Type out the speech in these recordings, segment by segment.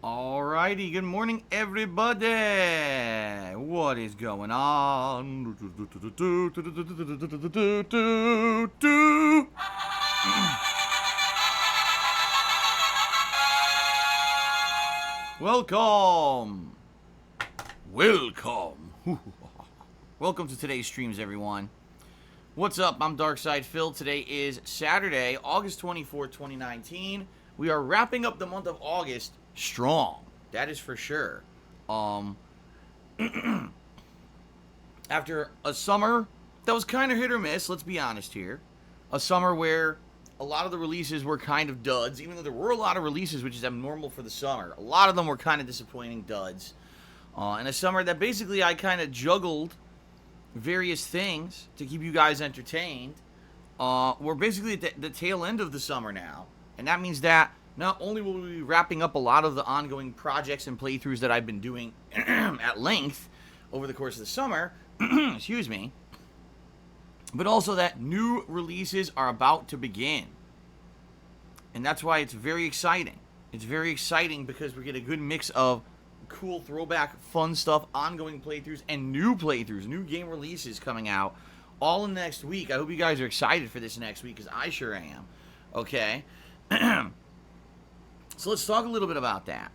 Alrighty, good morning, everybody. What is going on? Welcome. Welcome. Welcome to today's streams, everyone. What's up? I'm Darkside Phil. Today is Saturday, August 24th, 2019. We are wrapping up the month of August strong. That is for sure. After a summer that was kind of hit or miss, let's be honest here. A summer where a lot of the releases were kind of duds, even though there were a lot of releases, which is abnormal for the summer. A lot of them were kind of disappointing duds. And a summer that basically I kind of juggled various things to keep you guys entertained. We're basically at the tail end of the summer now. And that means that not only will we be wrapping up a lot of the ongoing projects and playthroughs that I've been doing at length over the course of the summer, excuse me, but also that new releases are about to begin. And that's why it's very exciting. It's very exciting because we get a good mix of cool throwback fun stuff, ongoing playthroughs, and new playthroughs, new game releases coming out all in the next week. I hope you guys are excited for this next week, because I sure am. Okay? So let's talk a little bit about that.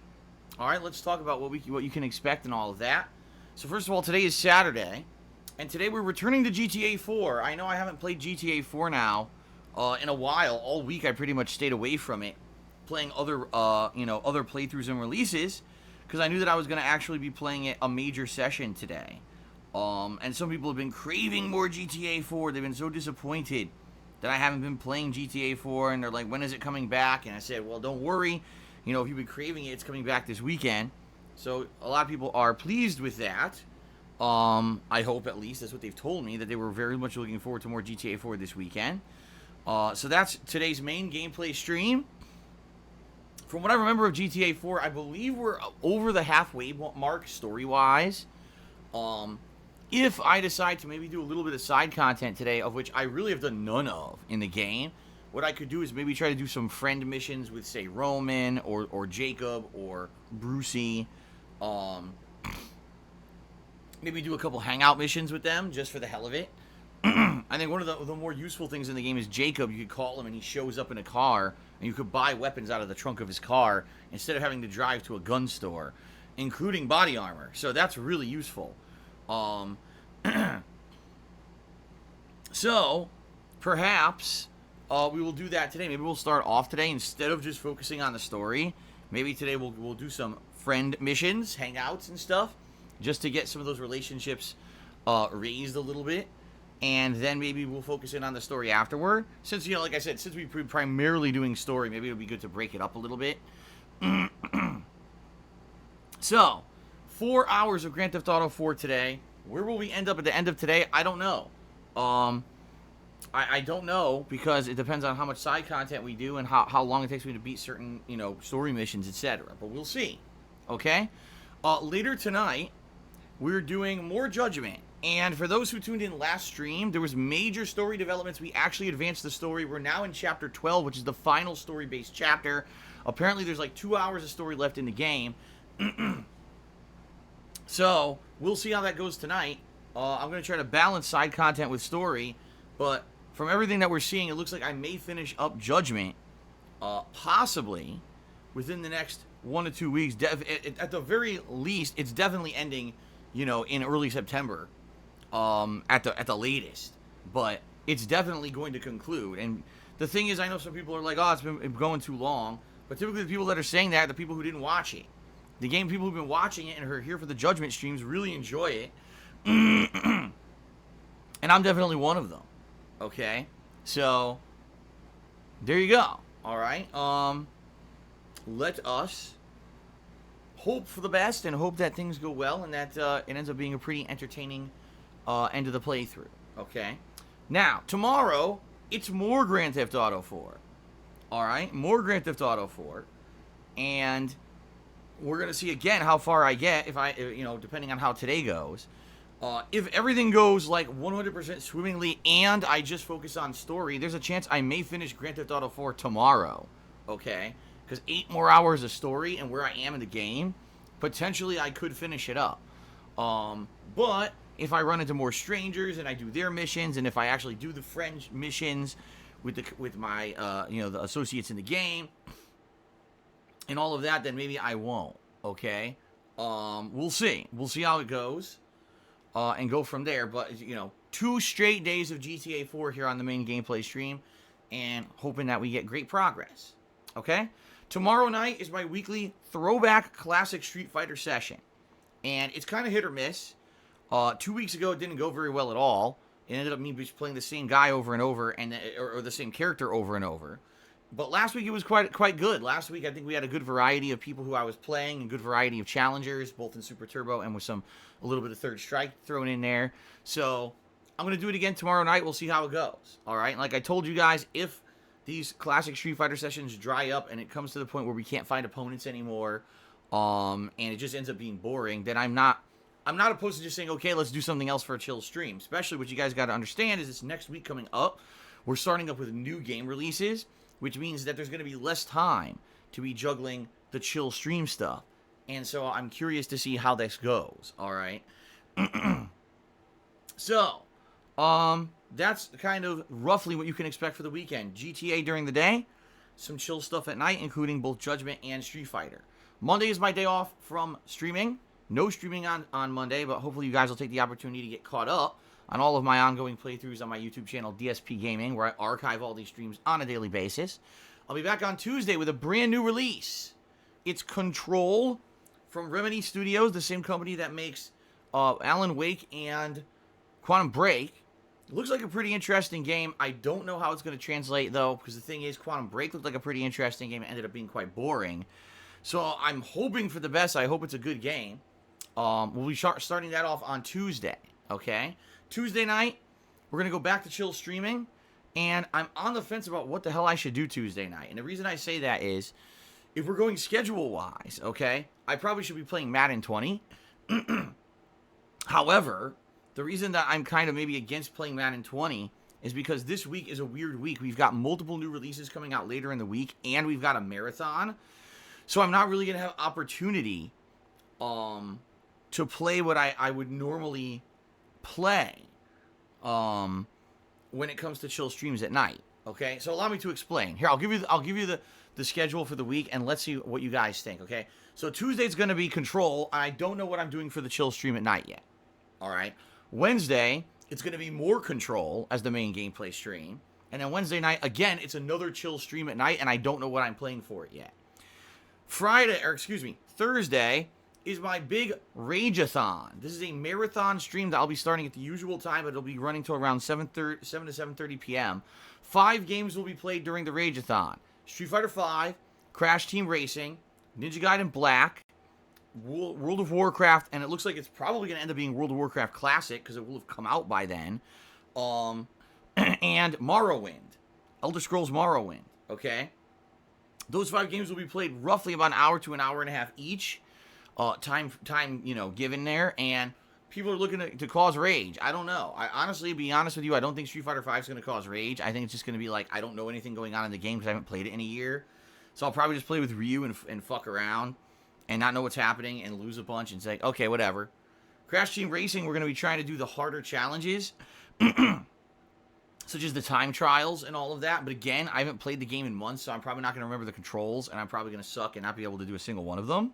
All right, let's talk about what you can expect and all of that. So first of all, today is Saturday, and today we're returning to GTA 4. I know I haven't played GTA 4 now in a while. All week I pretty much stayed away from it, playing other other playthroughs and releases, because I knew that I was going to actually be playing a major session today. And some people have been craving more GTA 4. They've been so disappointed that I haven't been playing GTA 4, and they're like, when is it coming back? And I said, well, don't worry. You know, if you've been craving it, it's coming back this weekend. So a lot of people are pleased with that. I hope, at least. That's what they've told me, that they were very much looking forward to more GTA 4 this weekend. So that's today's main gameplay stream. From what I remember of GTA 4, I believe we're over the halfway mark story-wise. If I decide to maybe do a little bit of side content today, of which I really have done none of in the game, what I could do is maybe try to do some friend missions with, say, Roman or Jacob or Brucey. Maybe do a couple hangout missions with them just for the hell of it. I think one of the more useful things in the game is Jacob. You could call him and he shows up in a car, and you could buy weapons out of the trunk of his car instead of having to drive to a gun store, including body armor. So that's really useful. So perhaps we will do that today. Maybe we'll start off today, instead of just focusing on the story. Maybe today we'll do some friend missions, hangouts and stuff, just to get some of those relationships raised a little bit. And then maybe we'll focus in on the story afterward. Since, like I said, since we're primarily doing story, maybe it'll be good to break it up a little bit. So, 4 hours of Grand Theft Auto 4 today. Where will we end up at the end of today? I don't know. I don't know, because it depends on how much side content we do and how long it takes me to beat certain, story missions, etc. But we'll see. Okay? Later tonight, we're doing more Judgment. And for those who tuned in last stream, there was major story developments. We actually advanced the story. We're now in Chapter 12, which is the final story-based chapter. Apparently, there's like 2 hours of story left in the game. So, we'll see how that goes tonight. I'm going to try to balance side content with story. But from everything that we're seeing, it looks like I may finish up Judgment, possibly within the next 1 to 2 weeks. At the very least, it's definitely ending, in early September. At the latest, but it's definitely going to conclude. And the thing is, I know some people are like, oh, it's been going too long, but typically the people that are saying that are the people who didn't watch it. The game people who've been watching it and are here for the Judgment streams really enjoy it. And I'm definitely one of them. Okay? So, there you go. Alright? Let us hope for the best and hope that things go well and that it ends up being a pretty entertaining end of the playthrough. Okay? Now, tomorrow, it's more Grand Theft Auto 4. Alright? More Grand Theft Auto 4. And we're going to see again how far I get, depending on how today goes. If everything goes like 100% swimmingly and I just focus on story, there's a chance I may finish Grand Theft Auto 4 tomorrow. Okay? because 8 more hours of story and where I am in the game, potentially I could finish it up. But if I run into more strangers and I do their missions, and if I actually do the friend missions with my the associates in the game and all of that, then maybe I won't. Okay, we'll see. We'll see how it goes, and go from there. But 2 straight days of GTA 4 here on the main gameplay stream, and hoping that we get great progress. Okay, tomorrow night is my weekly throwback classic Street Fighter session, and it's kind of hit or miss. 2 weeks ago, it didn't go very well at all. It ended up me just playing the same guy over and over, or the same character over and over. But last week it was quite good. Last week I think we had a good variety of people who I was playing, and good variety of challengers, both in Super Turbo and with a little bit of Third Strike thrown in there. So I'm gonna do it again tomorrow night. We'll see how it goes. All right. Like I told you guys, if these classic Street Fighter sessions dry up and it comes to the point where we can't find opponents anymore, and it just ends up being boring, then I'm not opposed to just saying, okay, let's do something else for a chill stream. Especially what you guys got to understand is this next week coming up, we're starting up with new game releases, which means that there's going to be less time to be juggling the chill stream stuff. And so I'm curious to see how this goes, all right? So, that's kind of roughly what you can expect for the weekend. GTA during the day, some chill stuff at night, including both Judgment and Street Fighter. Monday is my day off from streaming. No streaming on Monday, but hopefully you guys will take the opportunity to get caught up on all of my ongoing playthroughs on my YouTube channel, DSPGaming, where I archive all these streams on a daily basis. I'll be back on Tuesday with a brand new release. It's Control from Remedy Studios, the same company that makes Alan Wake and Quantum Break. It looks like a pretty interesting game. I don't know how it's going to translate, though, because the thing is, Quantum Break looked like a pretty interesting game. It ended up being quite boring. So I'm hoping for the best. I hope it's a good game. We'll be starting that off on Tuesday, okay? Tuesday night, we're going to go back to chill streaming, and I'm on the fence about what the hell I should do Tuesday night. And the reason I say that is, if we're going schedule-wise, okay, I probably should be playing Madden 20. However, the reason that I'm kind of maybe against playing Madden 20 is because this week is a weird week. We've got multiple new releases coming out later in the week, and we've got a marathon. So I'm not really going to have opportunity to play what I would normally play when it comes to chill streams at night. Okay, so allow me to explain. Here, I'll give you the schedule for the week, and let's see what you guys think. Okay, so Tuesday's going to be Control. I don't know what I'm doing for the chill stream at night yet. All right, Wednesday it's going to be more Control as the main gameplay stream, and then Wednesday night again it's another chill stream at night, and I don't know what I'm playing for it yet. Thursday is my big Rage-a-thon. This is a marathon stream that I'll be starting at the usual time, but it'll be running till around 7 to 7:30 p.m. 5 games will be played during the Rage-a-thon. Street Fighter V, Crash Team Racing, Ninja Gaiden Black, World of Warcraft, and it looks like it's probably going to end up being World of Warcraft Classic, because it will have come out by then, and Morrowind. Elder Scrolls Morrowind, okay? Those 5 games will be played roughly about an hour to an hour and a half each. Time, given there, and people are looking to cause rage. I don't know. I honestly, be honest with you, I don't think Street Fighter V is going to cause rage. I think it's just going to be like, I don't know anything going on in the game because I haven't played it in a year. So I'll probably just play with Ryu and fuck around and not know what's happening and lose a bunch and say, okay, whatever. Crash Team Racing, we're going to be trying to do the harder challenges, such as the time trials and all of that. But again, I haven't played the game in months, so I'm probably not going to remember the controls, and I'm probably going to suck and not be able to do a single one of them.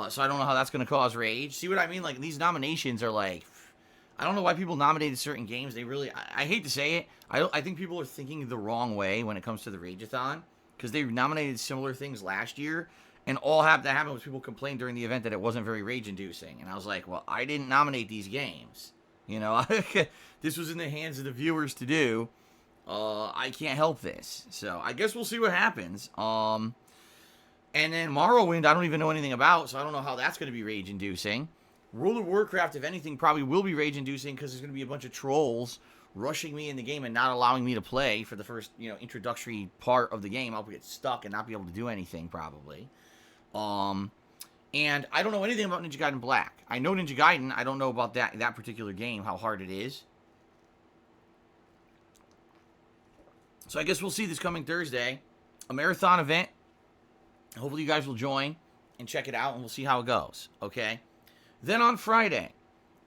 So I don't know how that's going to cause rage. See what I mean? Like, these nominations are like, I don't know why people nominated certain games. They really, I hate to say it, I think people are thinking the wrong way when it comes to the Rage-a-thon, because they nominated similar things last year, and all that happened was people complained during the event that it wasn't very rage-inducing. And I was like, well, I didn't nominate these games. This was in the hands of the viewers to do. I can't help this. So I guess we'll see what happens. And then Morrowind, I don't even know anything about, so I don't know how that's going to be rage-inducing. World of Warcraft, if anything, probably will be rage-inducing because there's going to be a bunch of trolls rushing me in the game and not allowing me to play for the first, introductory part of the game. I'll get stuck and not be able to do anything, probably. And I don't know anything about Ninja Gaiden Black. I know Ninja Gaiden. I don't know about that particular game, how hard it is. So I guess we'll see this coming Thursday. A marathon event. Hopefully you guys will join and check it out, and we'll see how it goes, okay? Then on Friday,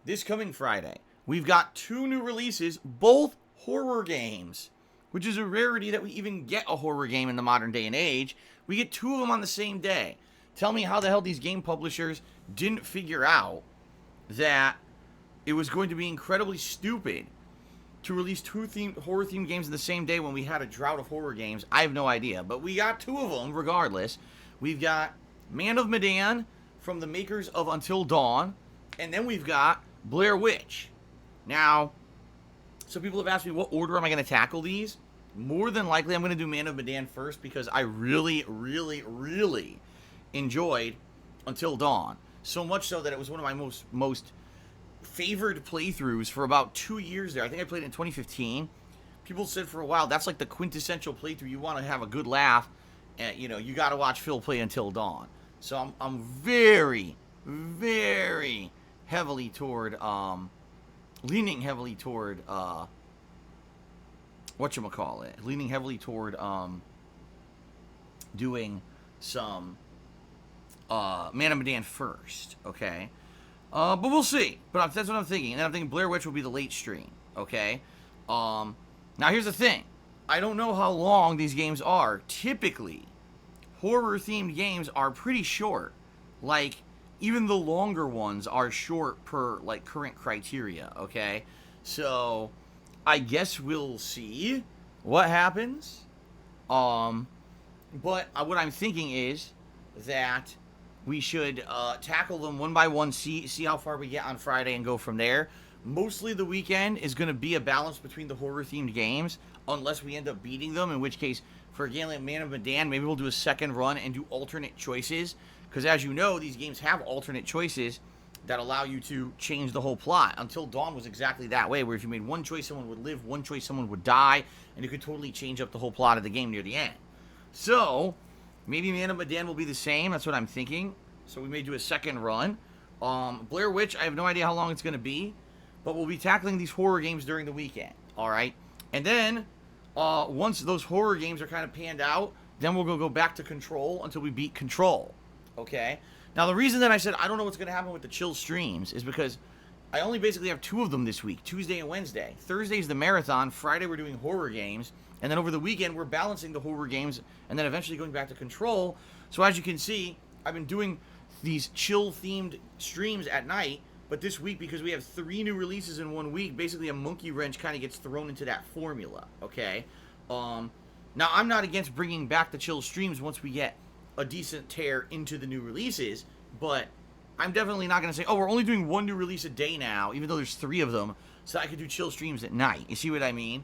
this coming Friday, we've got 2 new releases, both horror games, which is a rarity that we even get a horror game in the modern day and age. We get 2 of them on the same day. Tell me how the hell these game publishers didn't figure out that it was going to be incredibly stupid to release 2 horror-themed games in the same day when we had a drought of horror games. I have no idea. But we got 2 of them regardless. We've got Man of Medan from the makers of Until Dawn. And then we've got Blair Witch. Now, some people have asked me what order am I going to tackle these. More than likely I'm going to do Man of Medan first because I really, really, really enjoyed Until Dawn. So much so that it was one of my most favored playthroughs for about 2 years there. I think I played it in 2015. People said for a while that's like the quintessential playthrough. You want to have a good laugh, and you got to watch Phil play Until Dawn. So I'm very, very heavily toward leaning heavily toward whatchamacallit, leaning heavily toward doing some Man of Medan first, okay? But we'll see. But that's what I'm thinking. And then I'm thinking Blair Witch will be the late stream, okay? Now here's the thing. I don't know how long these games are. Typically, horror-themed games are pretty short. Like, even the longer ones are short per, like, current criteria, okay? So, I guess we'll see what happens. But what I'm thinking is that we should tackle them one by one, see how far we get on Friday, and go from there. Mostly the weekend is going to be a balance between the horror-themed games, unless we end up beating them, in which case, for a game like Man of Medan, maybe we'll do a second run and do alternate choices, because as you know, these games have alternate choices that allow you to change the whole plot. Until Dawn was exactly that way, where if you made one choice, someone would live, one choice, someone would die, and you could totally change up the whole plot of the game near the end. So, maybe Man of Medan will be the same. That's what I'm thinking. So we may do a second run. Blair Witch, I have no idea how long it's going to be. But we'll be tackling these horror games during the weekend. Alright? And then, once those horror games are kind of panned out, then we'll go back to Control until we beat Control. Okay? Now, the reason that I said I don't know what's going to happen with the chill streams is because I only basically have 2 of them this week. Tuesday and Wednesday. Thursday's the marathon. Friday we're doing horror games. And then over the weekend, we're balancing the horror games and then eventually going back to Control. So as you can see, I've been doing these chill-themed streams at night. But this week, because we have 3 new releases in 1 week, basically a monkey wrench kind of gets thrown into that formula, okay? Now, I'm not against bringing back the chill streams once we get a decent tear into the new releases. But I'm definitely not going to say, oh, we're only doing 1 new release a day now, even though there's 3 of them, so I could do chill streams at night. You see what I mean?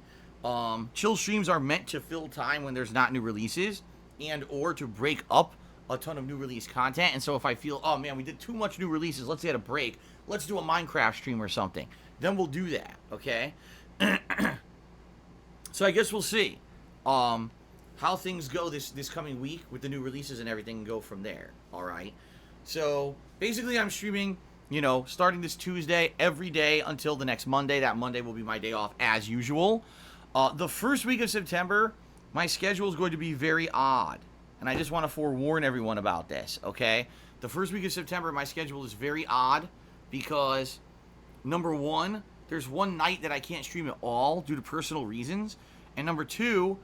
Chill streams are meant to fill time when there's not new releases and or to break up a ton of new release content. And so if I feel, oh man, we did too much new releases, let's get a break, let's do a Minecraft stream or something, then we'll do that, okay? So I guess we'll see how things go this coming week with the new releases and everything, and go from there. All right, so basically I'm streaming, starting this Tuesday every day until the next Monday. That Monday will be my day off as usual. The first week of September, my schedule is going to be very odd. And I just want to forewarn everyone about this, okay? The first week of September, my schedule is very odd because, number 1, there's one night that I can't stream at all due to personal reasons. And number 2,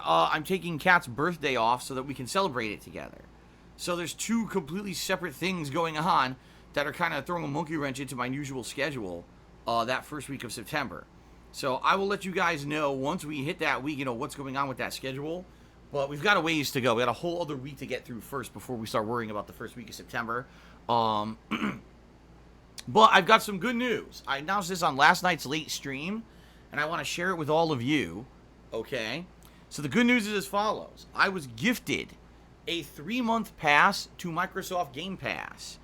I'm taking Kat's birthday off so that we can celebrate it together. So there's 2 completely separate things going on that are kind of throwing a monkey wrench into my usual schedule that first week of September. So I will let you guys know once we hit that week, what's going on with that schedule. But we've got a ways to go. We got a whole other week to get through first before we start worrying about the first week of September. But I've got some good news. I announced this on last night's late stream, and I want to share it with all of you, okay? So the good news is as follows. I was gifted a 3-month pass to Microsoft Game Pass.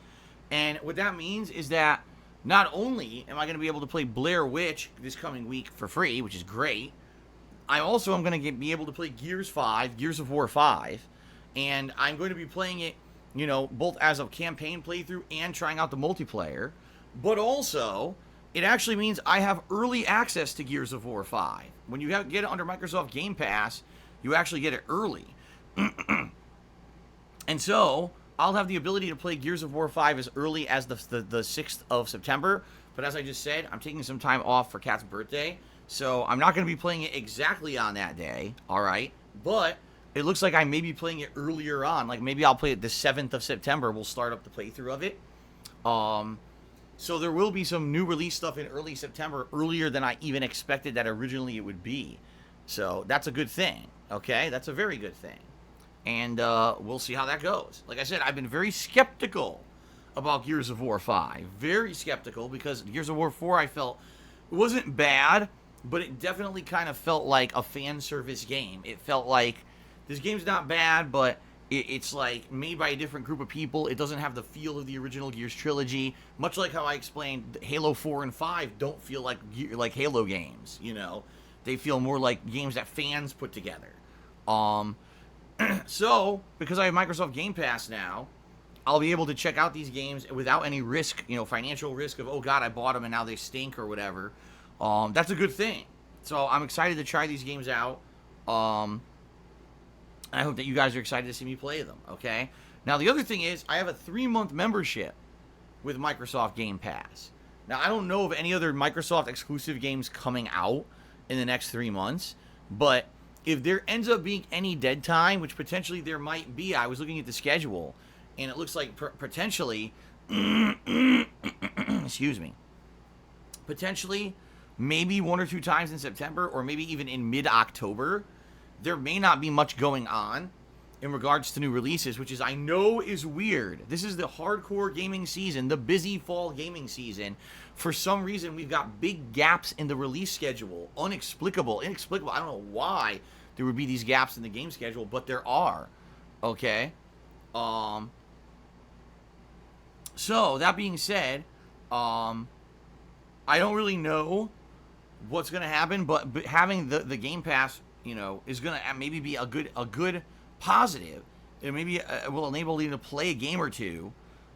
And what that means is that not only am I going to be able to play Blair Witch this coming week for free, which is great, I also am going to be able to play Gears of War 5, and I'm going to be playing it, both as a campaign playthrough and trying out the multiplayer, but also, it actually means I have early access to Gears of War 5. When you get it under Microsoft Game Pass, you actually get it early. And so I'll have the ability to play Gears of War 5 as early as the 6th of September. But as I just said, I'm taking some time off for Kat's birthday. So I'm not going to be playing it exactly on that day, all right? But it looks like I may be playing it earlier on. Like maybe I'll play it the 7th of September. We'll start up the playthrough of it. So there will be some new release stuff in early September, earlier than I even expected that originally it would be. So that's a good thing, okay? That's a very good thing. And we'll see how that goes. Like I said, I've been very skeptical about Gears of War 5. Very skeptical, because Gears of War 4 I felt it wasn't bad, but it definitely kind of felt like a fan service game. It felt like this game's not bad, but it's like made by a different group of people. It doesn't have the feel of the original Gears trilogy. Much like how I explained Halo 4 and 5 don't feel like Halo games, you know. They feel more like games that fans put together. So, because I have Microsoft Game Pass now, I'll be able to check out these games without any risk, you know, financial risk of, oh god, I bought them and now they stink or whatever. That's a good thing. So I'm excited to try these games out. I hope that you guys are excited to see me play them, okay? Now, the other thing is, I have a 3-month membership with Microsoft Game Pass. Now, I don't know of any other Microsoft exclusive games coming out in the next 3 months, but if there ends up being any dead time, which potentially there might be, I was looking at the schedule, and it looks like potentially, excuse me, potentially maybe 1 or 2 times in September, or maybe even in mid-October, there may not be much going on in regards to new releases, which is, I know, is weird. This is the hardcore gaming season, the busy fall gaming season. For some reason, we've got big gaps in the release schedule. Inexplicable. I don't know why there would be these gaps in the game schedule, but there are. Okay? So, that being said, I don't really know what's going to happen, but having the Game Pass, you know, is going to maybe be a good positive. It maybe will enable me to play a game or two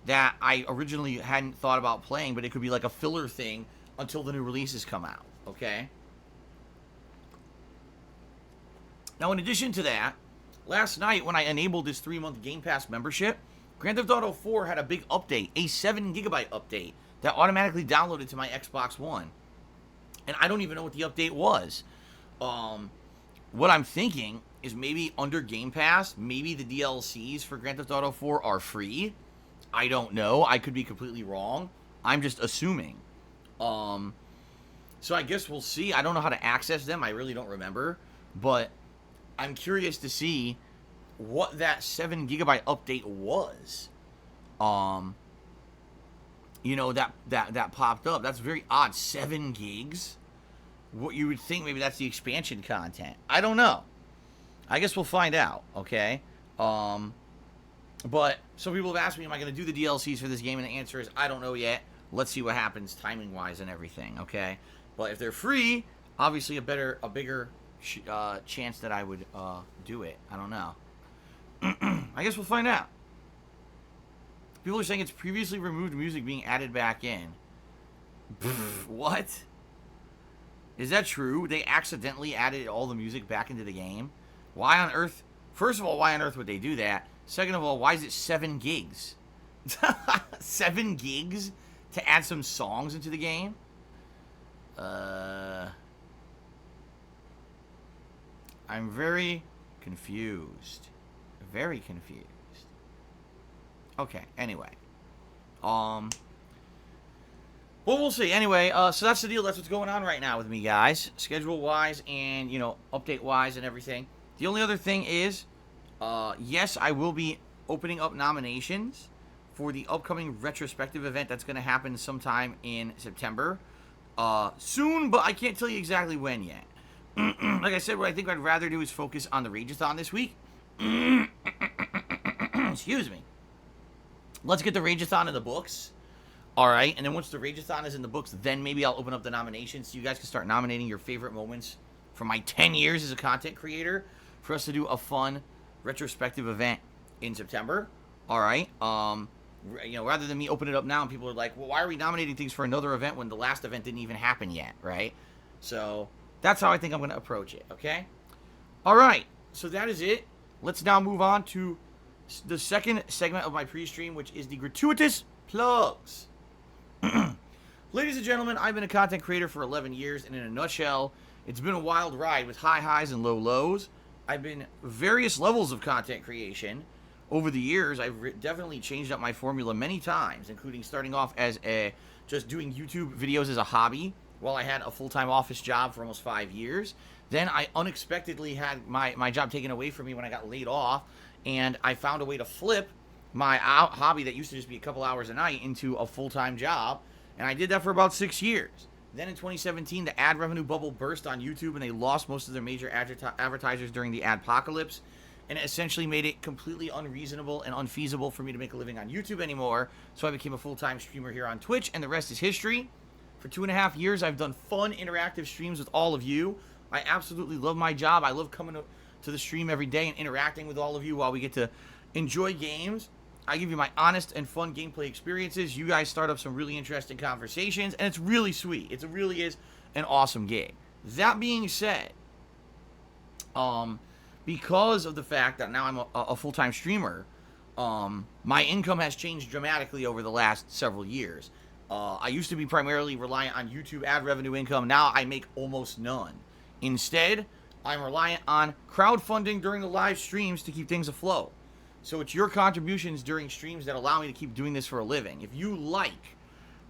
that I originally hadn't thought about playing, but it could be like a filler thing until the new releases come out, okay? Now, in addition to that, last night when I enabled this 3-month Game Pass membership, Grand Theft Auto 4 had a big update, a 7GB update that automatically downloaded to my Xbox One. And I don't even know what the update was. What I'm thinking is maybe under Game Pass, maybe the DLCs for Grand Theft Auto 4 are free. I don't know. I could be completely wrong. I'm just assuming. So I guess we'll see. I don't know how to access them. I really don't remember. But I'm curious to see what that 7GB update was. You know, that popped up. That's very odd. 7 gigs? What you would think maybe that's the expansion content. I don't know. I guess we'll find out, okay? But some people have asked me, am I going to do the DLCs for this game? And the answer is, I don't know yet. Let's see what happens timing-wise and everything, okay? But if they're free, obviously a bigger chance that I would do it. I don't know. I guess we'll find out. People are saying it's previously removed music being added back in. What? Is that true? They accidentally added all the music back into the game? Why on earth? First of all, why on earth would they do that? Second of all, why is it 7 gigs? 7 gigs to add some songs into the game? I'm very confused. Very confused. Okay, anyway. Well, we'll see. Anyway, so that's the deal. That's what's going on right now with me, guys. Schedule-wise and, you know, update-wise and everything. The only other thing is, yes, I will be opening up nominations for the upcoming retrospective event that's going to happen sometime in September. Soon, but I can't tell you exactly when yet. Like I said, what I think I'd rather do is focus on the Rageathon this week. Excuse me. Let's get the Rageathon in the books. Alright, and then once the Rageathon is in the books, then maybe I'll open up the nominations so you guys can start nominating your favorite moments from my 10 years as a content creator for us to do a fun retrospective event in September. Alright, you know, rather than me open it up now and people are like, well, why are we nominating things for another event when the last event didn't even happen yet, right? So, that's how I think I'm going to approach it, okay? Alright, so that is it. Let's now move on to the second segment of my pre-stream, which is the gratuitous plugs. Ladies and gentlemen, I've been a content creator for 11 years, and in a nutshell, it's been a wild ride with high highs and low lows. I've been various levels of content creation. Over the years, I've definitely changed up my formula many times, including starting off as just doing YouTube videos as a hobby while I had a full-time office job for almost 5 years. Then I unexpectedly had my job taken away from me when I got laid off, and I found a way to flip my hobby that used to just be a couple hours a night into a full-time job, and I did that for about 6 years. Then in 2017, the ad revenue bubble burst on YouTube, and they lost most of their major advertisers during the adpocalypse, and it essentially made it completely unreasonable and unfeasible for me to make a living on YouTube anymore, so I became a full-time streamer here on Twitch, and the rest is history. For 2.5 years, I've done fun, interactive streams with all of you. I absolutely love my job. I love coming to the stream every day and interacting with all of you while we get to enjoy games. I give you my honest and fun gameplay experiences. You guys start up some really interesting conversations, and it's really sweet. It really is an awesome gig. That being said, because of the fact that now I'm a full-time streamer, my income has changed dramatically over the last several years. I used to be primarily reliant on YouTube ad revenue income. Now I make almost none. Instead, I'm reliant on crowdfunding during the live streams to keep things afloat. So it's your contributions during streams that allow me to keep doing this for a living. If you like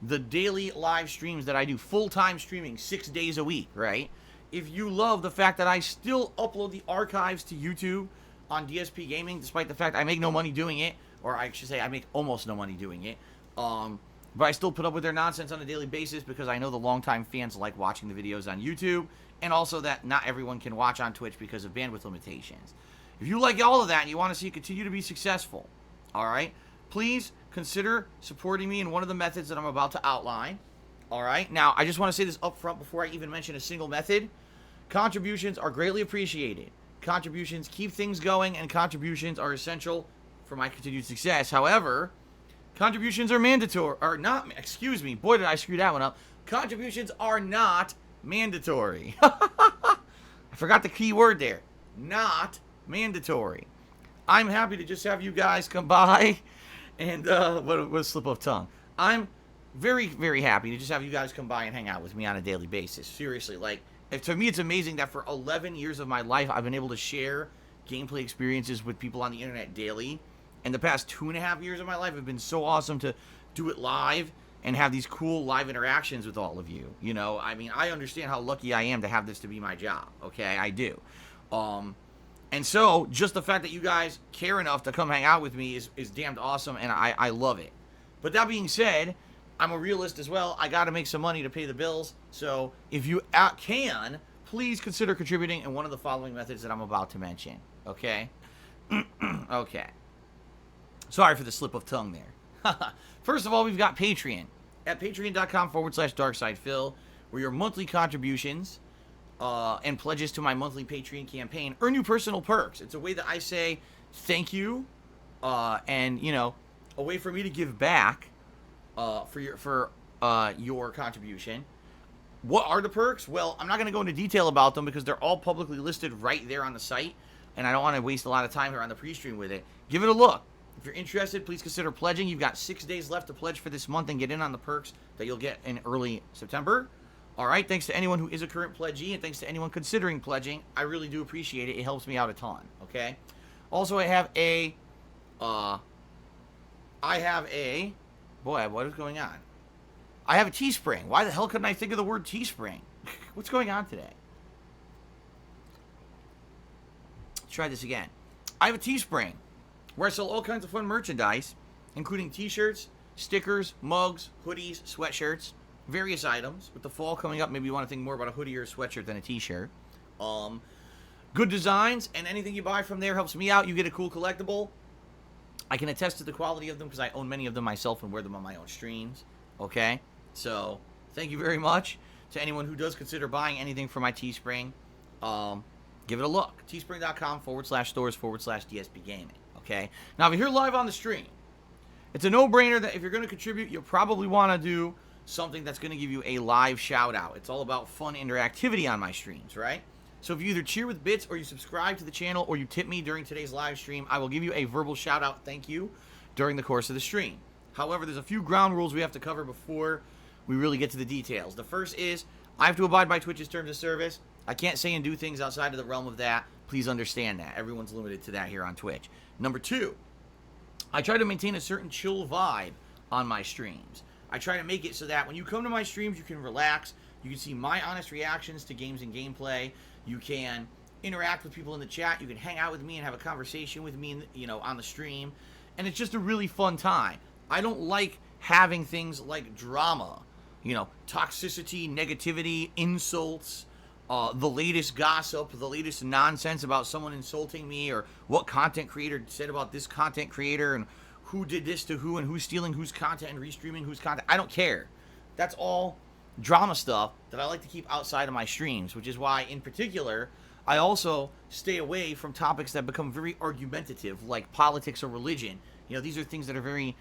the daily live streams that I do, full-time streaming 6 days a week, right? If you love the fact that I still upload the archives to YouTube on DSPGaming, despite the fact I make no money doing it, or I should say I make almost no money doing it, but I still put up with their nonsense on a daily basis because I know the longtime fans like watching the videos on YouTube, and also that not everyone can watch on Twitch because of bandwidth limitations. If you like all of that and you want to see it continue to be successful, all right, please consider supporting me in one of the methods that I'm about to outline. All right, now I just want to say this up front before I even mention a single method. Contributions are greatly appreciated. Contributions keep things going, and contributions are essential for my continued success. However, contributions are mandatory, or not, excuse me, boy did I screw that one up. Contributions are not mandatory. I forgot the key word there. Not mandatory. I'm happy to just have you guys come by and, what a slip of tongue. I'm very, very happy to just have you guys come by and hang out with me on a daily basis. Seriously, like, to me it's amazing that for 11 years of my life, I've been able to share gameplay experiences with people on the internet daily. And the past 2.5 years of my life have been so awesome to do it live and have these cool live interactions with all of you. You know, I mean, I understand how lucky I am to have this to be my job. Okay, I do. And so, just the fact that you guys care enough to come hang out with me is damned awesome, and I love it. But that being said, I'm a realist as well. I got to make some money to pay the bills. So, if you can, please consider contributing in one of the following methods that I'm about to mention. Okay? Okay. Sorry for the slip of tongue there. First of all, we've got Patreon. At patreon.com/darksidephil, where your monthly contributions and pledges to my monthly Patreon campaign earn you personal perks. It's a way that I say thank you, and, you know, a way for me to give back for your contribution. What are the perks? Well, I'm not going to go into detail about them because they're all publicly listed right there on the site, and I don't want to waste a lot of time here on the pre-stream with it. Give it a look. If you're interested, please consider pledging. You've got 6 days left to pledge for this month and get in on the perks that you'll get in early September. All right, thanks to anyone who is a current pledgee, and thanks to anyone considering pledging. I really do appreciate it. It helps me out a ton, okay? Also, I have a, boy, what is going on? I have a Teespring. Why the hell couldn't I think of the word Teespring? What's going on today? Let's try this again. I have a Teespring, where I sell all kinds of fun merchandise, including t-shirts, stickers, mugs, hoodies, sweatshirts, various items. With the fall coming up, maybe you want to think more about a hoodie or a sweatshirt than a t-shirt. Good designs, and anything you buy from there helps me out. You get a cool collectible. I can attest to the quality of them because I own many of them myself and wear them on my own streams. Okay? So, thank you very much to anyone who does consider buying anything from my Teespring. Give it a look. Teespring.com/stores/DSPGaming. Okay? Now, if you're here live on the stream, it's a no-brainer that if you're going to contribute, you'll probably want to do something that's going to give you a live shout-out. It's all about fun interactivity on my streams, right? So if you either cheer with bits or you subscribe to the channel or you tip me during today's live stream, I will give you a verbal shout out thank you during the course of the stream. However, there's a few ground rules we have to cover before we really get to the details. The first is I have to abide by Twitch's terms of service. I can't say and do things outside of the realm of that. Please understand that. Everyone's limited to that here on Twitch. Number two, I try to maintain a certain chill vibe on my streams. I try to make it so that when you come to my streams, you can relax. You can see my honest reactions to games and gameplay. You can interact with people in the chat. You can hang out with me and have a conversation with me, on the stream. And it's just a really fun time. I don't like having things like drama, toxicity, negativity, insults, the latest gossip, the latest nonsense about someone insulting me or what content creator said about this content creator and who did this to who and who's stealing whose content and restreaming whose content. I don't care. That's all drama stuff that I like to keep outside of my streams, which is why, in particular, I also stay away from topics that become very argumentative, like politics or religion. These are things that are very,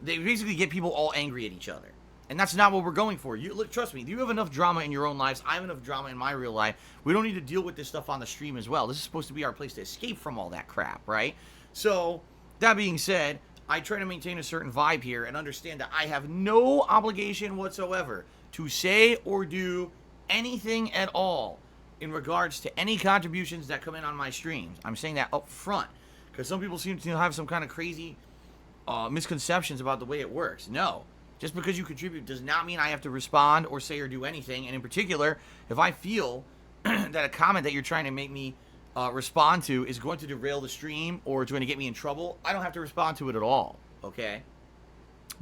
they basically get people all angry at each other. And that's not what we're going for. Look, trust me, you have enough drama in your own lives. I have enough drama in my real life. We don't need to deal with this stuff on the stream as well. This is supposed to be our place to escape from all that crap, right? So, that being said, I try to maintain a certain vibe here and understand that I have no obligation whatsoever to say or do anything at all in regards to any contributions that come in on my streams. I'm saying that up front because some people seem to have some kind of crazy misconceptions about the way it works. No. Just because you contribute does not mean I have to respond or say or do anything. And in particular, if I feel that a comment that you're trying to make me respond to is going to derail the stream or it's going to get me in trouble, I don't have to respond to it at all, okay?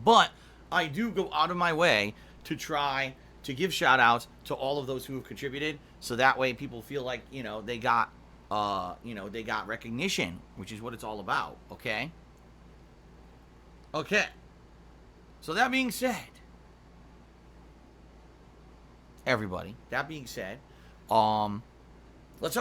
But I do go out of my way to try to give shout outs to all of those who have contributed, so that way people feel like, they got recognition, which is what it's all about, okay? Okay. So that being said, everybody, let's have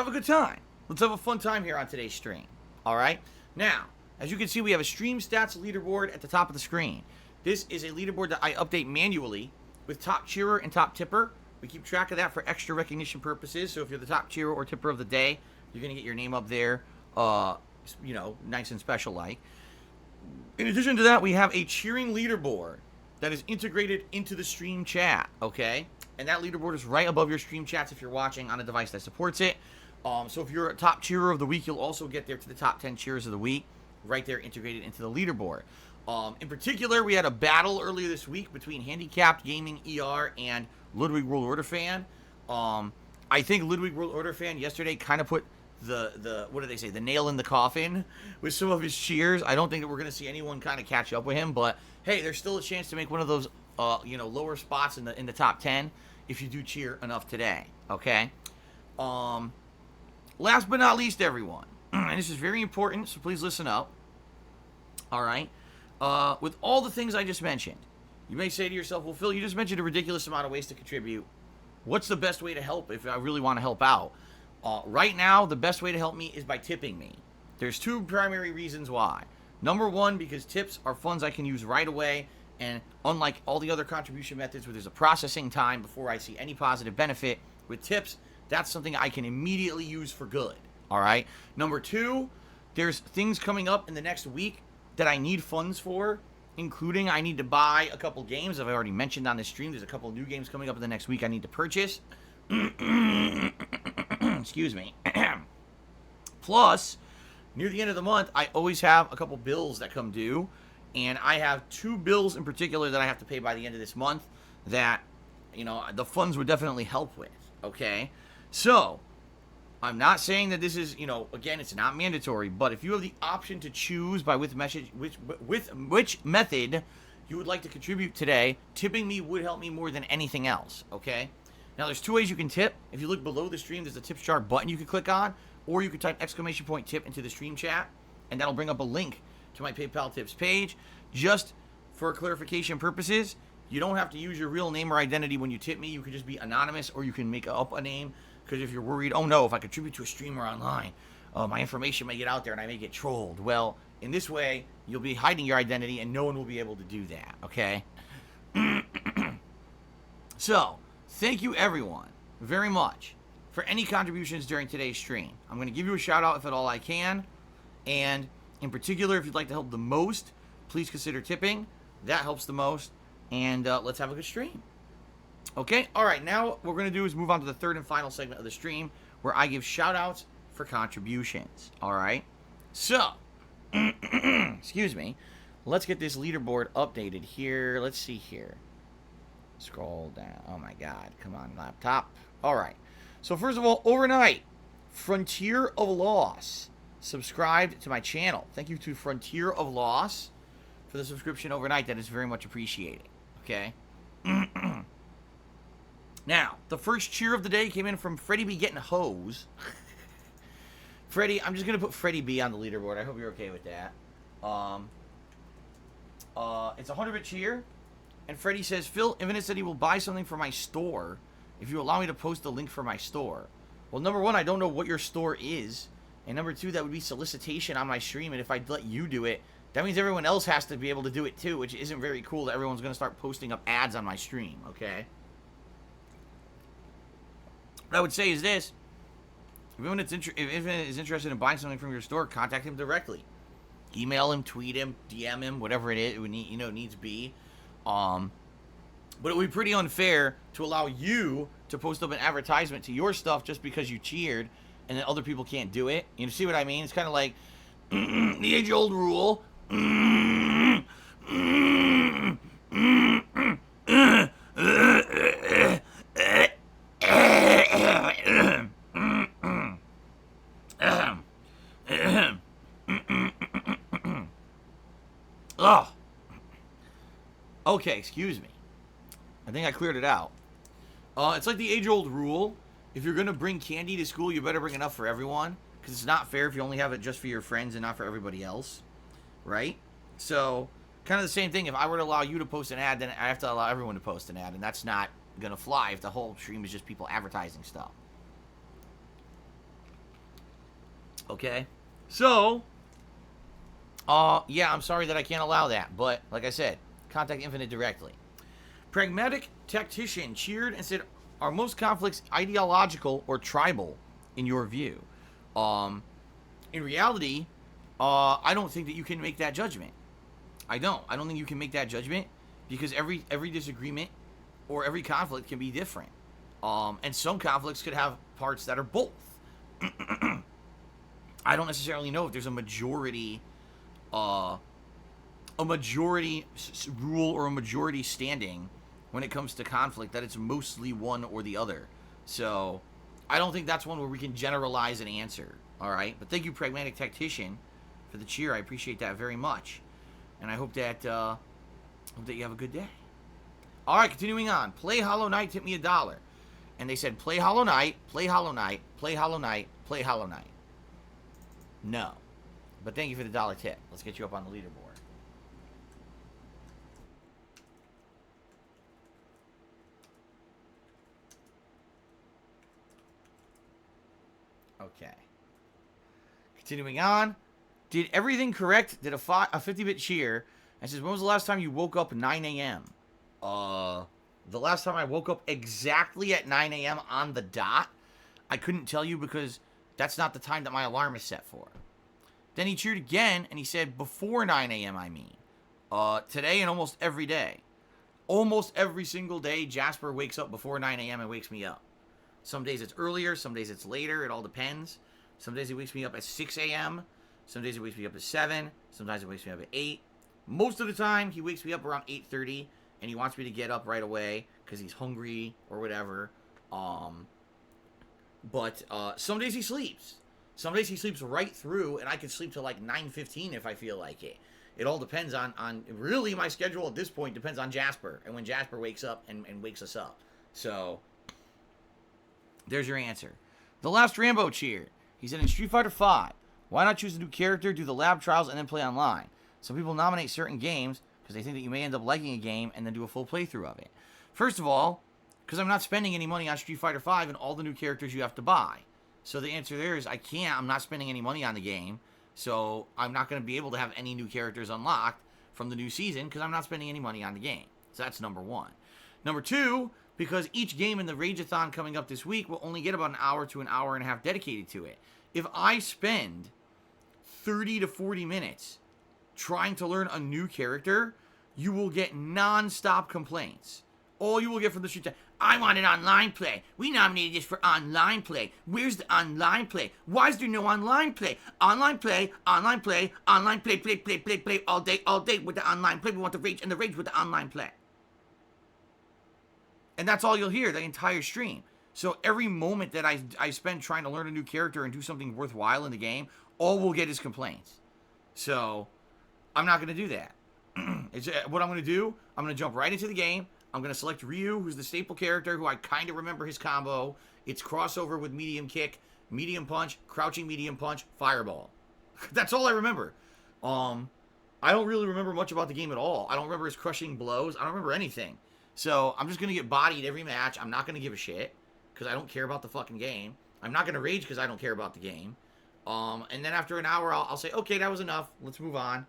a good time. Let's have a fun time here on today's stream. All right? Now, as you can see, we have a stream stats leaderboard at the top of the screen. This is a leaderboard that I update manually with top cheerer and top tipper. We keep track of that for extra recognition purposes. So if you're the top cheerer or tipper of the day, you're going to get your name up there, nice and special like. In addition to that, we have a cheering leaderboard that is integrated into the stream chat, okay? And that leaderboard is right above your stream chats if you're watching on a device that supports it. So if you're a top cheerer of the week, you'll also get there to the top 10 cheers of the week, right there integrated into the leaderboard. In particular, we had a battle earlier this week between Handicapped Gaming ER and Ludwig World Order Fan. I think Ludwig World Order Fan yesterday kind of put the what do they say, the nail in the coffin with some of his cheers. I don't think that we're going to see anyone kind of catch up with him, but hey, there's still a chance to make one of those lower spots in the top 10 if you do cheer enough today, okay? Last but not least, everyone, and this is very important, so please listen up. All right, with all the things I just mentioned, you may say to yourself, well, Phil, you just mentioned a ridiculous amount of ways to contribute. What's the best way to help if I really want to help out? Right now, the best way to help me is by tipping me. There's two primary reasons why. Number one, because tips are funds I can use right away, and unlike all the other contribution methods where there's a processing time before I see any positive benefit, with tips, that's something I can immediately use for good, all right? Number two, there's things coming up in the next week that I need funds for, including I need to buy a couple games. I've already mentioned on this stream, there's a couple new games coming up in the next week I need to purchase. Excuse me. Plus, near the end of the month, I always have a couple bills that come due, and I have two bills in particular that I have to pay by the end of this month that, the funds would definitely help with, okay? So, I'm not saying that this is, again, it's not mandatory, but if you have the option to choose by which method you would like to contribute today, tipping me would help me more than anything else, okay? Now, there's two ways you can tip. If you look below the stream, there's a tips jar button you can click on, or you can type !tip into the stream chat, and that'll bring up a link to my PayPal tips page. Just for clarification purposes, you don't have to use your real name or identity when you tip me. You can just be anonymous, or you can make up a name, because if you're worried, oh no, if I contribute to a streamer online, my information may get out there and I may get trolled. Well, in this way, you'll be hiding your identity, and no one will be able to do that, okay? So, thank you, everyone, very much for any contributions during today's stream. I'm going to give you a shout out if at all I can. And in particular, if you'd like to help the most, please consider tipping. That helps the most. And let's have a good stream. Okay, all right, now what we're going to do is move on to the third and final segment of the stream where I give shout outs for contributions. All right, so, excuse me, let's get this leaderboard updated here. Let's see here. Scroll down. Oh my God, come on, laptop. All right, so first of all, overnight, Frontier of Loss subscribed to my channel. Thank you to Frontier of Loss for the subscription overnight. That is very much appreciated. Okay. Now, the first cheer of the day came in from Freddie B getting hose. Freddie, I'm just going to put Freddie B on the leaderboard. I hope you're okay with that. It's a 100-bit cheer. And Freddie says, Phil, Infinite said he will buy something for my store if you allow me to post the link for my store. Well, number one, I don't know what your store is. And number two, that would be solicitation on my stream. And if I let you do it, that means everyone else has to be able to do it too, which isn't very cool that everyone's going to start posting up ads on my stream, okay? What I would say is this. If Infinite is interested in buying something from your store, contact him directly. Email him, tweet him, DM him, whatever it is, needs be. But it would be pretty unfair to allow you to post up an advertisement to your stuff just because you cheered and then other people can't do it. You see what I mean? It's kind of like the age-old rule. Oh. Okay, excuse me. I think I cleared it out. It's like the age-old rule. If you're going to bring candy to school, you better bring enough for everyone. Because it's not fair if you only have it just for your friends and not for everybody else. Right? So, kind of the same thing. If I were to allow you to post an ad, then I have to allow everyone to post an ad. And that's not going to fly if the whole stream is just people advertising stuff. Okay? So, yeah, I'm sorry that I can't allow that. But, like I said, contact Infinite directly. Pragmatic Tactician cheered and said, are most conflicts ideological or tribal in your view? In reality, I don't think that you can make that judgment. I don't think you can make that judgment because every disagreement or every conflict can be different. And some conflicts could have parts that are both. I don't necessarily know if there's a majority rule or a majority standing when it comes to conflict, that it's mostly one or the other. So, I don't think that's one where we can generalize an answer, alright? But thank you, Pragmatic Tactician, for the cheer. I appreciate that very much. And I hope that you have a good day. Alright, continuing on. Play Hollow Knight tipped me $1. And they said, play Hollow Knight, play Hollow Knight, play Hollow Knight, play Hollow Knight. No. But thank you for the $1 tip. Let's get you up on the leaderboard. Okay. Continuing on. Did everything correct. Did a 50-bit cheer. And says, when was the last time you woke up at 9 a.m.? The last time I woke up exactly at 9 a.m. on the dot, I couldn't tell you because that's not the time that my alarm is set for. Then he cheered again, and he said, before 9 a.m., I mean. Today and almost every day. Almost every single day, Jasper wakes up before 9 a.m. and wakes me up. Some days it's earlier, some days it's later, it all depends. Some days he wakes me up at 6 a.m., some days he wakes me up at 7, sometimes he wakes me up at 8. Most of the time, he wakes me up around 8:30, and he wants me to get up right away because he's hungry or whatever. But some days he sleeps. Some days he sleeps right through, and I can sleep till like 9:15 if I feel like it. It all depends on really, my schedule at this point depends on Jasper, and when Jasper wakes up and wakes us up. So, there's your answer. The last Rambo cheered. He said, in Street Fighter V, why not choose a new character, do the lab trials, and then play online? Some people nominate certain games because they think that you may end up liking a game and then do a full playthrough of it. First of all, because I'm not spending any money on Street Fighter V and all the new characters you have to buy. So the answer there is I can't. I'm not spending any money on the game. So I'm not going to be able to have any new characters unlocked from the new season because I'm not spending any money on the game. So that's number one. Number two, because each game in the Rageathon coming up this week will only get about an hour to an hour and a half dedicated to it. If I spend 30 to 40 minutes trying to learn a new character, you will get non-stop complaints. All you will get from the street, I want an online play. We nominated this for online play. Where's the online play? Why is there no online play? Online play, online play, online play, play, all day with the online play. We want the rage and the rage with the online play. And that's all you'll hear the entire stream. So every moment that I spend trying to learn a new character and do something worthwhile in the game, all we'll get is complaints. So I'm not going to do that. What I'm going to do, I'm going to jump right into the game. I'm going to select Ryu, who's the staple character, who I kind of remember his combo. It's crossover with medium kick, medium punch, crouching medium punch, fireball. That's all I remember. I don't really remember much about the game at all. I don't remember his crushing blows. I don't remember anything. So I'm just going to get bodied every match. I'm not going to give a shit because I don't care about the fucking game. I'm not going to rage because I don't care about the game. And then after an hour, I'll say, okay, that was enough. Let's move on.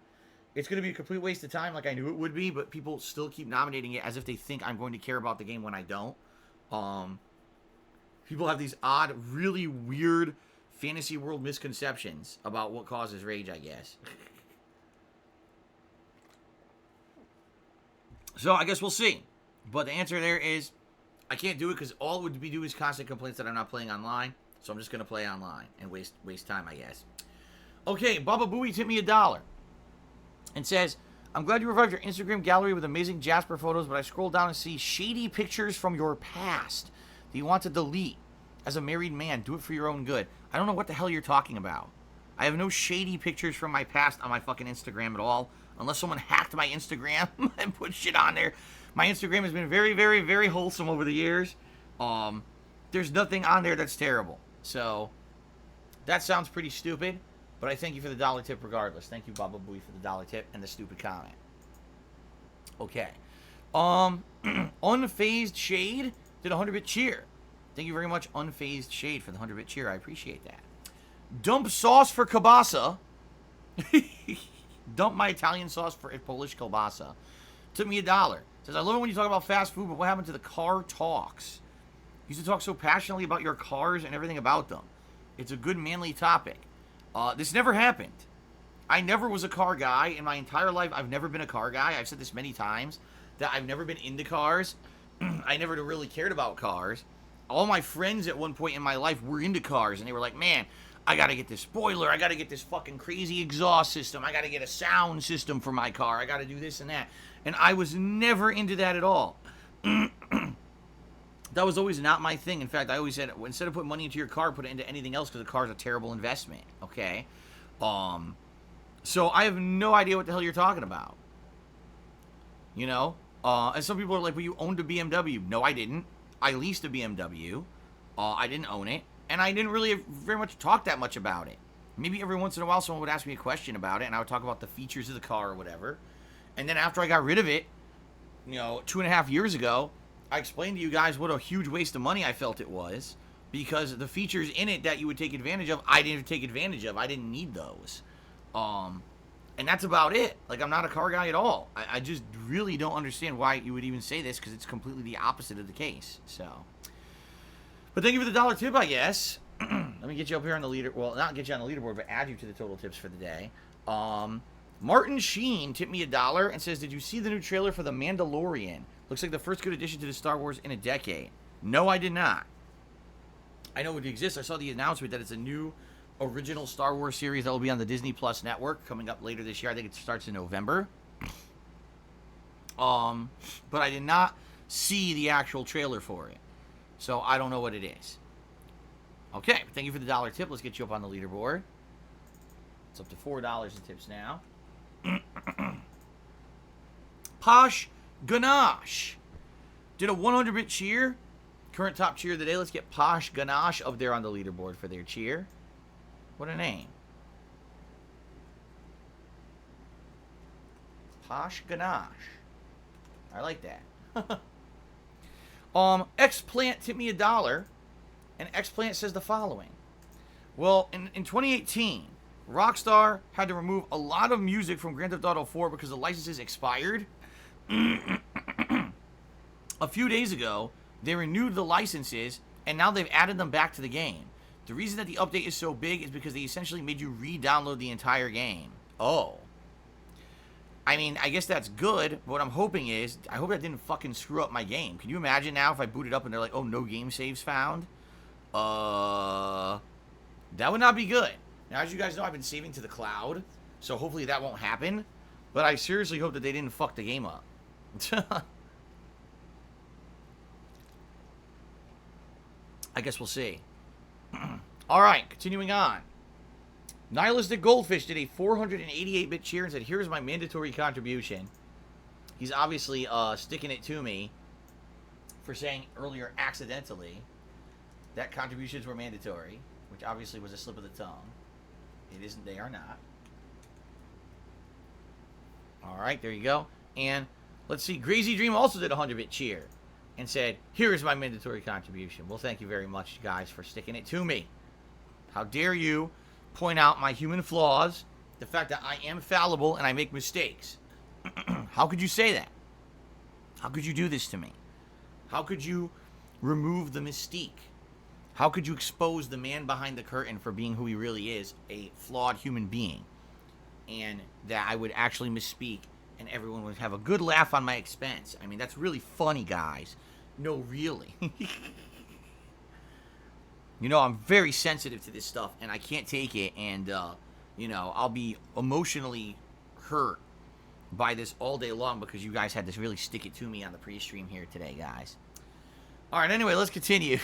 It's going to be a complete waste of time like I knew it would be, but people still keep nominating it as if they think I'm going to care about the game when I don't. People have these odd, really weird fantasy world misconceptions about what causes rage, I guess. So I guess we'll see. But the answer there is I can't do it because all it would be doing is constant complaints that I'm not playing online. So I'm just going to play online and waste time, I guess. Okay, Baba Booey tipped me $1 and says, I'm glad you revived your Instagram gallery with amazing Jasper photos, but I scroll down and see shady pictures from your past that you want to delete. As a married man, do it for your own good. I don't know what the hell you're talking about. I have no shady pictures from my past on my fucking Instagram at all, unless someone hacked my Instagram and put shit on there. My Instagram has been very, very, very wholesome over the years. There's nothing on there that's terrible. So, that sounds pretty stupid, but I thank you for the $1 tip regardless. Thank you, Baba Booey, for the $1 tip and the stupid comment. Okay. Unfazed Shade did a 100-bit cheer. Thank you very much, Unfazed Shade, for the 100-bit cheer. I appreciate that. Dump sauce for kielbasa. Dump my Italian sauce for Polish kielbasa. Took me $1. Says, I love it when you talk about fast food, but what happened to the car talks? You used to talk so passionately about your cars and everything about them. It's a good manly topic. This never happened. I never was a car guy. In my entire life, I've never been a car guy. I've said this many times, that I've never been into cars. I never really cared about cars. All my friends at one point in my life were into cars, and they were like, man, I gotta get this spoiler, I gotta get this fucking crazy exhaust system, I gotta get a sound system for my car, I gotta do this and that. And I was never into that at all. That was always not my thing. In fact, I always said, instead of putting money into your car, put it into anything else, because a car is a terrible investment, okay? So I have no idea what the hell you're talking about. You know? And some people are like, well, you owned a BMW. No, I didn't. I leased a BMW. I didn't own it. And I didn't really very much talk that much about it. Maybe every once in a while someone would ask me a question about it, and I would talk about the features of the car or whatever. And then after I got rid of it, 2.5 years ago, I explained to you guys what a huge waste of money I felt it was, because the features in it that you would take advantage of, I didn't take advantage of. I didn't need those. And that's about it. Like, I'm not a car guy at all. I just really don't understand why you would even say this, because it's completely the opposite of the case. So, but thank you for the $1 tip, I guess. Let me get you up here on the leader. Well, not get you on the leaderboard, but add you to the total tips for the day. Martin Sheen tipped me $1 and says, did you see the new trailer for The Mandalorian? Looks like the first good addition to the Star Wars in a decade. No, I did not. I know it exists. I saw the announcement that it's a new original Star Wars series that will be on the Disney Plus network coming up later this year. I think it starts in November. But I did not see the actual trailer for it. So I don't know what it is. Okay, thank you for the $1 tip. Let's get you up on the leaderboard. It's up to $4 in tips now. Posh Ganache did a 100-bit cheer. Current top cheer of the day. Let's get Posh Ganache up there on the leaderboard for their cheer. What a name. Posh Ganache. I like that. Xplant tipped me $1, and Xplant says the following. Well, in 2018, Rockstar had to remove a lot of music from Grand Theft Auto 4 because the licenses expired. A few days ago, They renewed the licenses, and now they've added them back to the game. The reason that the update is so big is because they essentially made you re-download the entire game. Oh. I mean, I guess that's good, but what I'm hoping is, I hope that didn't fucking screw up my game. Can you imagine now if I boot it up and they're like, oh, no game saves found? That would not be good. Now, as you guys know, I've been saving to the cloud, so hopefully that won't happen. But I seriously hope that they didn't fuck the game up. I guess we'll see. Alright, continuing on. Nihilistic Goldfish did a 488-bit cheer and said, here's my mandatory contribution. He's obviously sticking it to me for saying earlier accidentally that contributions were mandatory, which obviously was a slip of the tongue. It isn't, they are not. Alright, there you go. And let's see, Crazy Dream also did a 100-bit cheer and said, here is my mandatory contribution. Well, thank you very much, guys, for sticking it to me. How dare you point out my human flaws, the fact that I am fallible and I make mistakes. How could you say that? How could you do this to me? How could you remove the mystique? How could you expose the man behind the curtain for being who he really is, a flawed human being? And that I would actually misspeak and everyone would have a good laugh on my expense. I mean, that's really funny, guys. No, really. You know, I'm very sensitive to this stuff, and I can't take it, and, you know, I'll be emotionally hurt by this all day long because you guys had to really stick it to me on the pre-stream here today, guys. Alright, anyway, let's continue.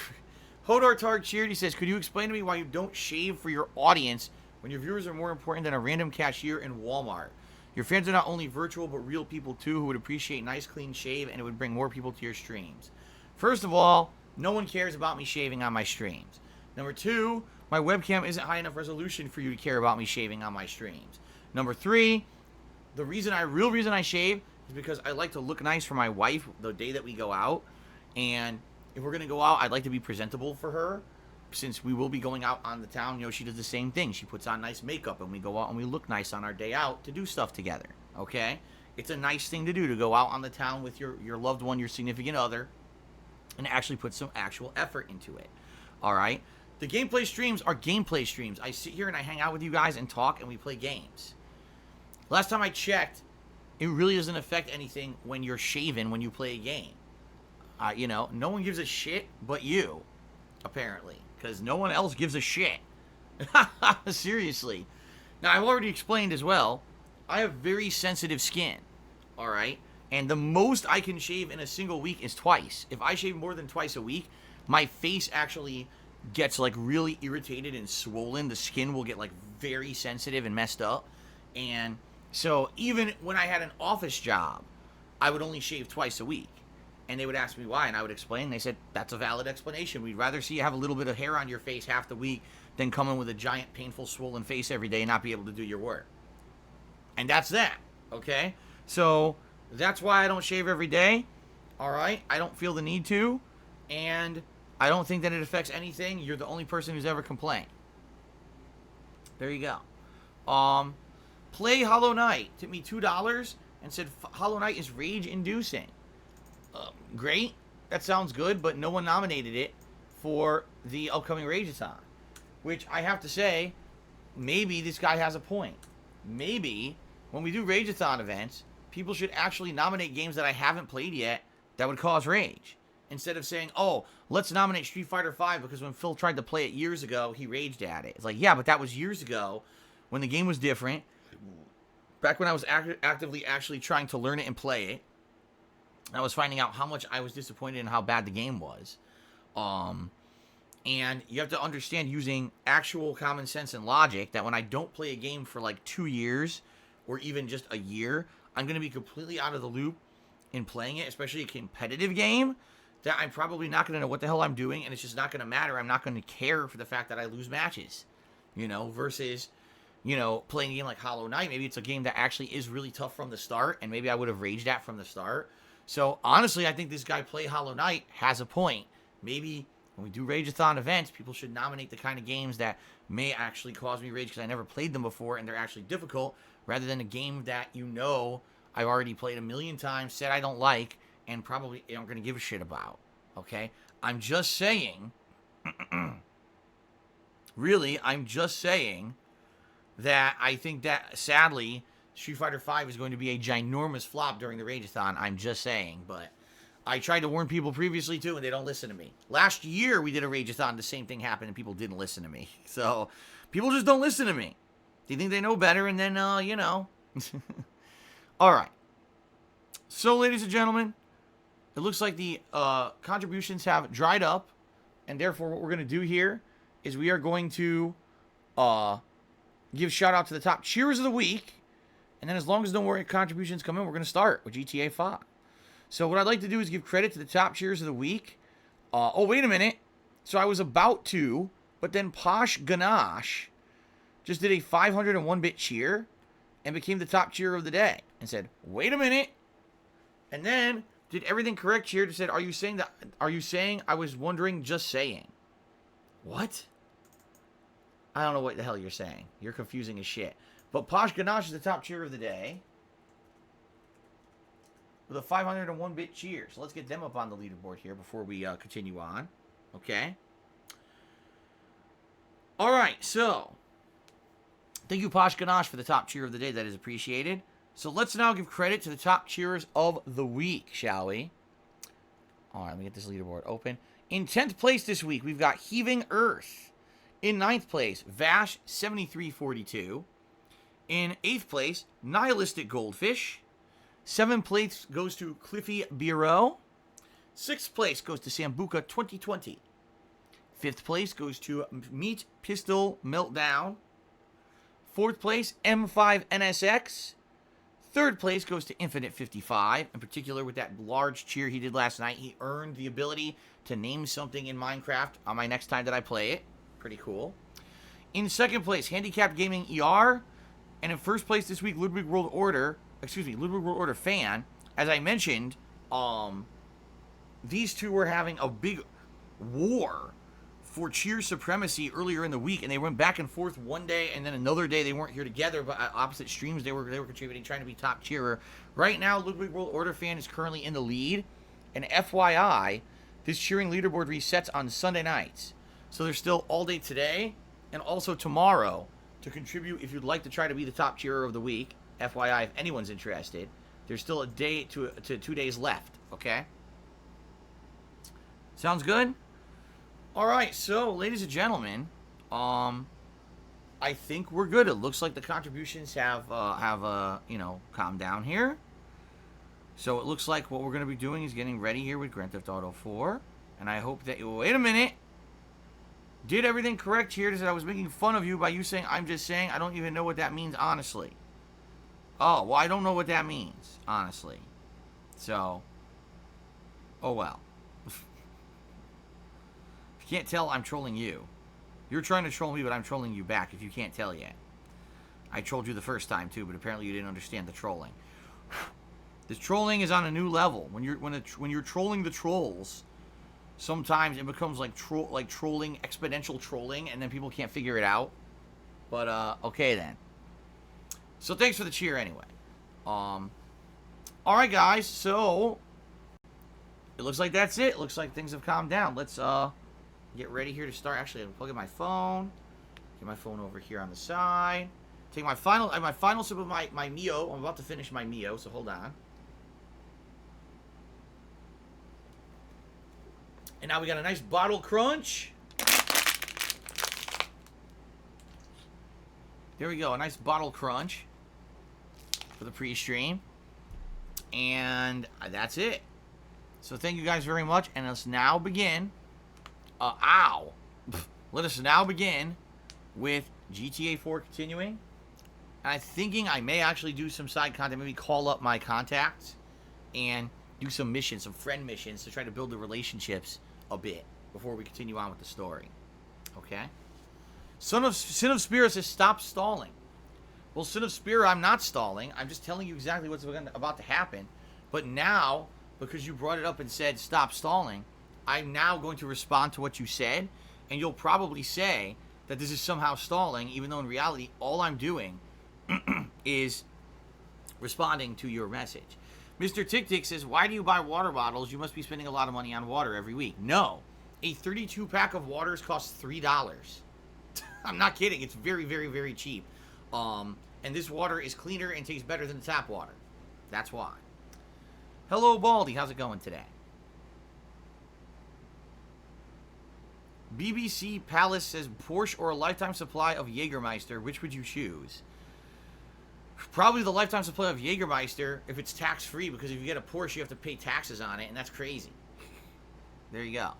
Hodor Targ cheered. He says, could you explain to me why you don't shave for your audience when your viewers are more important than a random cashier in Walmart? Your fans are not only virtual, but real people, too, who would appreciate nice, clean shave, and it would bring more people to your streams. First of all, no one cares about me shaving on my streams. Number two, my webcam isn't high enough resolution for you to care about me shaving on my streams. Number three, the real reason I shave is because I like to look nice for my wife the day that we go out. And if we're going to go out, I'd like to be presentable for her. Since we will be going out on the town, you know, she does the same thing. She puts on nice makeup and we go out and we look nice on our day out to do stuff together. Okay? It's a nice thing to do, to go out on the town with your loved one, your significant other, and actually put some actual effort into it. Alright? The gameplay streams are gameplay streams. I sit here and I hang out with you guys and talk and we play games. Last time I checked, it really doesn't affect anything when you're shaving when you play a game. You know, no one gives a shit but you, apparently. Because no one else gives a shit. Seriously. Now, I've already explained as well, I have very sensitive skin. Alright? And the most I can shave in a single week is twice. If I shave more than twice a week, my face actually gets like really irritated and swollen. The skin will get like very sensitive and messed up. And so even when I had an office job, I would only shave twice a week. And they would ask me why, and I would explain. They said, that's a valid explanation. We'd rather see you have a little bit of hair on your face half the week than come in with a giant, painful, swollen face every day and not be able to do your work. And that's that, okay? So that's why I don't shave every day, all right? I don't feel the need to, and I don't think that it affects anything. You're the only person who's ever complained. There you go. Play Hollow Knight. Tipped me $2 and said Hollow Knight is rage-inducing. Great. That sounds good, but no one nominated it for the upcoming Rageathon. Which I have to say, maybe this guy has a point. Maybe when we do Rageathon events, people should actually nominate games that I haven't played yet that would cause rage. Instead of saying, oh, let's nominate Street Fighter V because when Phil tried to play it years ago, he raged at it. It's like, yeah, but that was years ago when the game was different. Back when I was actively actually trying to learn it and play it. I was finding out how much I was disappointed in how bad the game was. And you have to understand, using actual common sense and logic, that when I don't play a game for like 2 years or even just a year, I'm going to be completely out of the loop in playing it, especially a competitive game, that I'm probably not going to know what the hell I'm doing, and it's just not going to matter. I'm not going to care for the fact that I lose matches, you know, versus, you know, playing a game like Hollow Knight. Maybe it's a game that actually is really tough from the start, and maybe I would have raged at from the start. So, honestly, I think this guy, Play Hollow Knight, has a point. Maybe when we do Rageathon events, people should nominate the kind of games that may actually cause me rage because I never played them before and they're actually difficult, rather than a game that, you know, I've already played a million times, said I don't like, and probably aren't going to give a shit about. Okay? I'm just saying, really, I'm just saying that I think that, sadly, Street Fighter V is going to be a ginormous flop during the Rageathon. I'm just saying, but I tried to warn people previously, too, and they don't listen to me. Last year, we did a Rageathon, the same thing happened, and people didn't listen to me. So, people just don't listen to me. They think they know better, and then, you know. All right. So, ladies and gentlemen, it looks like the contributions have dried up, and therefore what we're going to do here is we are going to give shout out to the top cheers of the week, and then as long as no more contributions come in, we're going to start with GTA 5. So what I'd like to do is give credit to the top cheers of the week. Oh, wait a minute. So I was about to, but then Posh Ganache just did a 501-bit cheer and became the top cheer of the day and said, wait a minute. And then did everything correct cheer and said, are you saying I was wondering, just saying? What? I don't know what the hell you're saying. You're confusing as shit. But Posh Ganache is the top cheer of the day with a 501-bit cheer. So let's get them up on the leaderboard here before we continue on. Okay? All right, so thank you, Posh Ganache, for the top cheer of the day. That is appreciated. So let's now give credit to the top cheerers of the week, shall we? All right, let me get this leaderboard open. In 10th place this week, we've got Heaving Earth. In 9th place, Vash 7342. In 8th place, Nihilistic Goldfish. 7th place goes to Cliffy Bureau. 6th place goes to Sambuca 2020. 5th place goes to Meat Pistol Meltdown. 4th place, M5NSX. 3rd place goes to Infinite 55. In particular, with that large cheer he did last night, he earned the ability to name something in Minecraft on my next time that I play it. Pretty cool. In 2nd place, Handicapped Gaming ER. And in 1st place this week, Ludwig World Order fan. As I mentioned, these two were having a big war for cheer supremacy earlier in the week, and they went back and forth one day, and then another day they weren't here together, but at opposite streams they were contributing, trying to be top cheerer. Right now, Ludwig World Order fan is currently in the lead, and FYI, this cheering leaderboard resets on Sunday nights. So there's still all day today, and also tomorrow, to contribute if you'd like to try to be the top cheerer of the week. FYI, if anyone's interested, there's still a day to 2 days left, okay? Sounds good? All right, so, ladies and gentlemen, I think we're good. It looks like the contributions have calmed down here. So it looks like what we're going to be doing is getting ready here with Grand Theft Auto 4. And I hope that you... Wait a minute! Did everything correct here? That I was making fun of you by you saying, I'm just saying. I don't even know what that means, honestly. Oh, well, I don't know what that means, honestly. So, oh well. If you can't tell, I'm trolling you. You're trying to troll me, but I'm trolling you back if you can't tell yet. I trolled you the first time, too, but apparently you didn't understand the trolling. This trolling is on a new level. When you're trolling the trolls, sometimes it becomes like trolling, exponential trolling, and then people can't figure it out. But, okay then. So thanks for the cheer anyway. Alright guys, so it looks like that's it. It looks like things have calmed down. Let's get ready here to start. Actually, I'm plug in my phone. Get my phone over here on the side. Take my final sip of my Mio. I'm about to finish my Mio, so hold on. And now we got a nice bottle crunch. There we go, a nice bottle crunch for the pre-stream. And that's it. So thank you guys very much, and let's now begin. Let us now begin with GTA 4 continuing. And I'm thinking I may actually do some side content, maybe call up my contacts and do some missions, some friend missions to try to build the relationships a bit before we continue on with the story. Okay? Sin of Spira says, stop stalling. Well, Sin of Spira, I'm not stalling. I'm just telling you exactly what's about to happen. But now, because you brought it up and said, stop stalling, I'm now going to respond to what you said, and you'll probably say that this is somehow stalling, even though in reality, all I'm doing is responding to your message. Mr. Tick Tick says, why do you buy water bottles? You must be spending a lot of money on water every week. No. A 32 pack of waters costs $3. I'm not kidding. It's very, very, very cheap. And this water is cleaner and tastes better than the tap water. That's why. Hello, Baldy. How's it going today? BBC Palace says, Porsche or a lifetime supply of Jägermeister. Which would you choose? Probably the lifetime supply of Jägermeister if it's tax-free, because if you get a Porsche, you have to pay taxes on it, and that's crazy. There you go.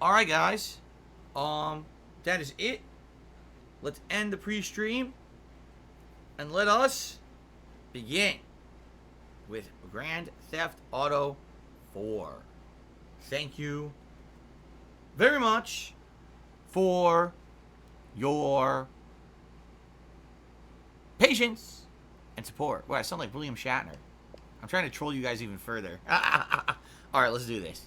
Alright, guys. That is it. Let's end the pre-stream, and let us begin with Grand Theft Auto 4. Thank you very much for your patience and support. Well, I sound like William Shatner. I'm trying to troll you guys even further. Alright, let's do this.